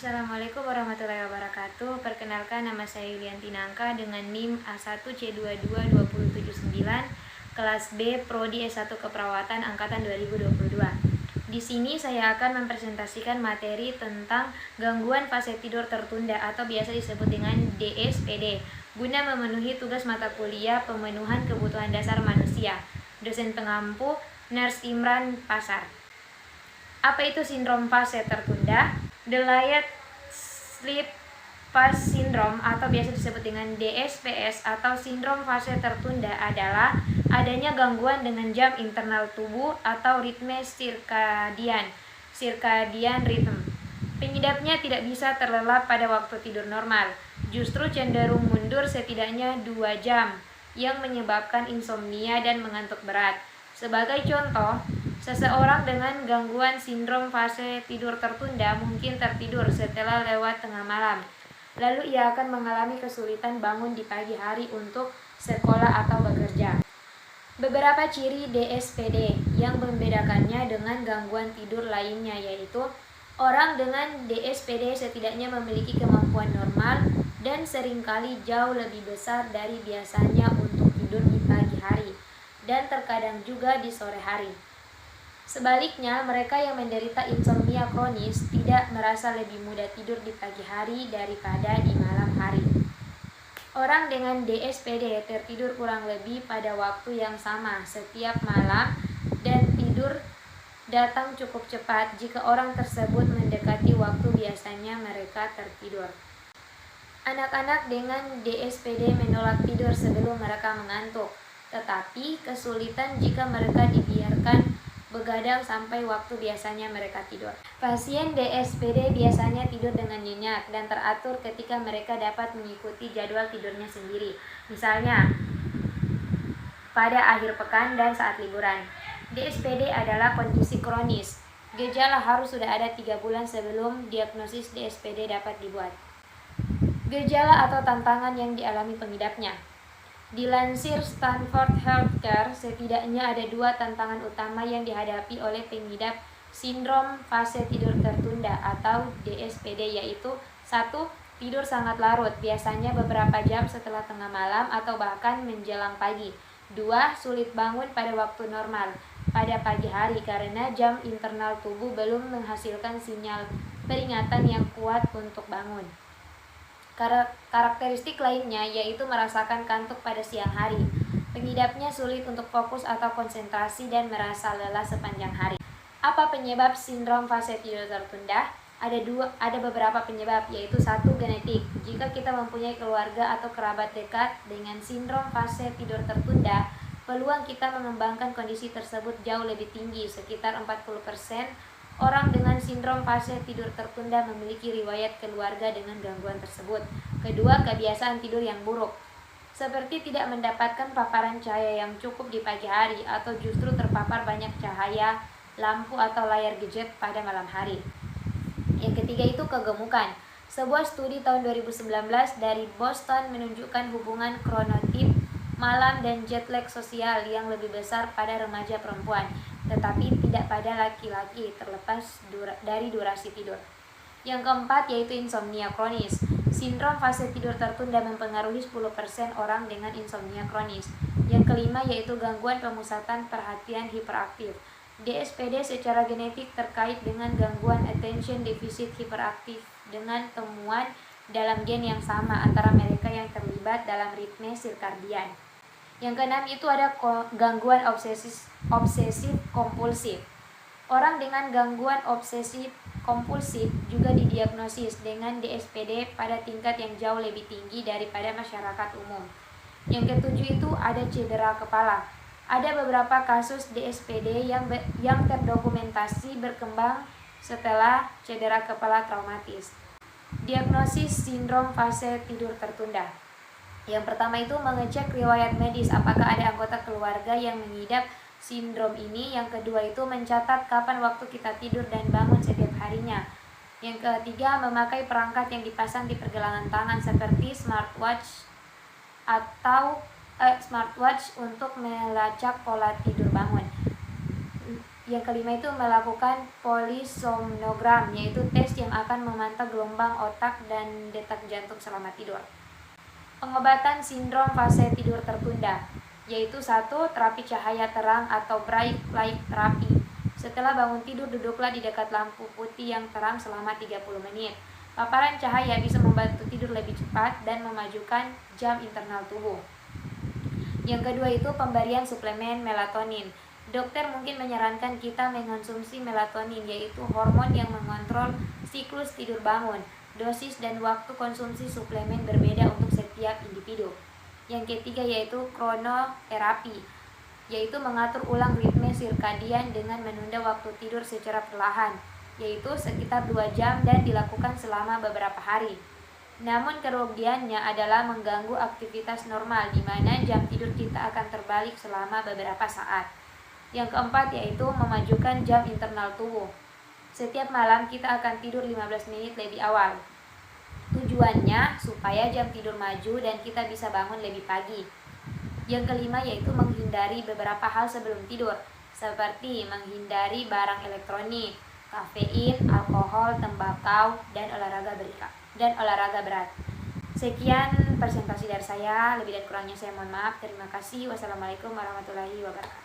Assalamualaikum warahmatullahi wabarakatuh. Perkenalkan, nama saya Yulianti Nangka dengan NIM A1C22279, kelas B Prodi S1 Keperawatan angkatan 2022. Di sini saya akan mempresentasikan materi tentang gangguan fase tidur tertunda atau biasa disebut dengan DSPD guna memenuhi tugas mata kuliah pemenuhan kebutuhan dasar manusia. Dosen pengampu Nurse Imran Pasar. Apa itu sindrom fase tertunda? Delayed Sleep Phase Syndrome atau biasa disebut dengan DSPS atau sindrom fase tertunda adalah adanya gangguan dengan jam internal tubuh atau ritme circadian rhythm. Penyebabnya tidak bisa terlelap pada waktu tidur normal, justru cenderung mundur setidaknya 2 jam yang menyebabkan insomnia dan mengantuk berat. Sebagai contoh, seseorang dengan gangguan sindrom fase tidur tertunda mungkin tertidur setelah lewat tengah malam. Lalu ia akan mengalami kesulitan bangun di pagi hari untuk sekolah atau bekerja. Beberapa ciri DSPD yang membedakannya dengan gangguan tidur lainnya yaitu orang dengan DSPD setidaknya memiliki kemampuan normal dan seringkali jauh lebih besar dari biasanya untuk tidur di pagi hari dan terkadang juga di sore hari. Sebaliknya, mereka yang menderita insomnia kronis tidak merasa lebih mudah tidur di pagi hari daripada di malam hari. Orang dengan DSPD tertidur kurang lebih pada waktu yang sama setiap malam dan tidur datang cukup cepat jika orang tersebut mendekati waktu biasanya mereka tertidur. Anak-anak dengan DSPD menolak tidur sebelum mereka mengantuk, tetapi kesulitan jika mereka dibiarkan begadang sampai waktu biasanya mereka tidur. Pasien DSPD biasanya tidur dengan nyenyak dan teratur ketika mereka dapat mengikuti jadwal tidurnya sendiri. Misalnya, pada akhir pekan dan saat liburan. DSPD adalah kondisi kronis. Gejala harus sudah ada 3 bulan sebelum diagnosis DSPD dapat dibuat. Gejala atau tantangan yang dialami pengidapnya. Dilansir Stanford Healthcare, setidaknya ada 2 tantangan utama yang dihadapi oleh pengidap sindrom fase tidur tertunda atau DSPD, yaitu 1. Tidur sangat larut, biasanya beberapa jam setelah tengah malam atau bahkan menjelang pagi. 2. Sulit bangun pada waktu normal pada pagi hari karena jam internal tubuh belum menghasilkan sinyal peringatan yang kuat untuk bangun. Karakteristik lainnya yaitu merasakan kantuk pada siang hari. Pengidapnya sulit untuk fokus atau konsentrasi dan merasa lelah sepanjang hari. Apa penyebab sindrom fase tidur tertunda? Ada beberapa penyebab, yaitu 1. Genetik. Jika kita mempunyai keluarga atau kerabat dekat dengan sindrom fase tidur tertunda, peluang kita mengembangkan kondisi tersebut jauh lebih tinggi, sekitar 40%. Orang dengan sindrom fase tidur tertunda memiliki riwayat keluarga dengan gangguan tersebut. 2. Kebiasaan tidur yang buruk, seperti tidak mendapatkan paparan cahaya yang cukup di pagi hari atau justru terpapar banyak cahaya, lampu atau layar gadget pada malam hari. Yang ketiga itu kegemukan. Sebuah studi tahun 2019 dari Boston menunjukkan hubungan kronotip malam dan jet lag sosial yang lebih besar pada remaja perempuan, tetapi tidak pada laki-laki terlepas dari durasi tidur. Yang keempat yaitu insomnia kronis. Sindrom fase tidur tertunda mempengaruhi 10% orang dengan insomnia kronis. Yang kelima yaitu gangguan pemusatan perhatian hiperaktif. DSPD secara genetik terkait dengan gangguan attention deficit hiperaktif dengan temuan dalam gen yang sama antara mereka yang terlibat dalam ritme sirkadian. Yang keenam itu ada gangguan obsesif kompulsif. Orang dengan gangguan obsesif kompulsif juga didiagnosis dengan DSPD pada tingkat yang jauh lebih tinggi daripada masyarakat umum. Yang ketujuh itu ada cedera kepala. Ada beberapa kasus DSPD yang terdokumentasi berkembang setelah cedera kepala traumatis. Diagnosis sindrom fase tidur tertunda. Yang pertama itu mengecek riwayat medis, apakah ada anggota keluarga yang mengidap sindrom ini. Yang kedua itu mencatat kapan waktu kita tidur dan bangun setiap harinya. Yang ketiga, memakai perangkat yang dipasang di pergelangan tangan seperti smartwatch untuk melacak pola tidur bangun. Yang kelima itu melakukan polisomnogram, yaitu tes yang akan memantau gelombang otak dan detak jantung selama tidur. Pengobatan sindrom fase tidur tertunda, yaitu 1. Terapi cahaya terang atau bright light therapy. Setelah bangun tidur, duduklah di dekat lampu putih yang terang selama 30 menit. Paparan cahaya bisa membantu tidur lebih cepat dan memajukan jam internal tubuh. Yang kedua itu pemberian suplemen melatonin. Dokter mungkin menyarankan kita mengonsumsi melatonin, yaitu hormon yang mengontrol siklus tidur bangun. Dosis dan waktu konsumsi suplemen berbeda untuk setiap individu. Yang ketiga yaitu kronoterapi, yaitu mengatur ulang ritme sirkadian dengan menunda waktu tidur secara perlahan, yaitu sekitar 2 jam dan dilakukan selama beberapa hari. Namun kerugiannya adalah mengganggu aktivitas normal, di mana jam tidur kita akan terbalik selama beberapa saat. Yang keempat yaitu memajukan jam internal tubuh. Setiap malam kita akan tidur 15 menit lebih awal. Tujuannya supaya jam tidur maju dan kita bisa bangun lebih pagi. Yang kelima yaitu menghindari beberapa hal sebelum tidur, seperti menghindari barang elektronik, kafein, alkohol, tembakau, dan olahraga berat. Sekian presentasi dari saya, lebih dan kurangnya saya mohon maaf. Terima kasih. Wassalamualaikum warahmatullahi wabarakatuh.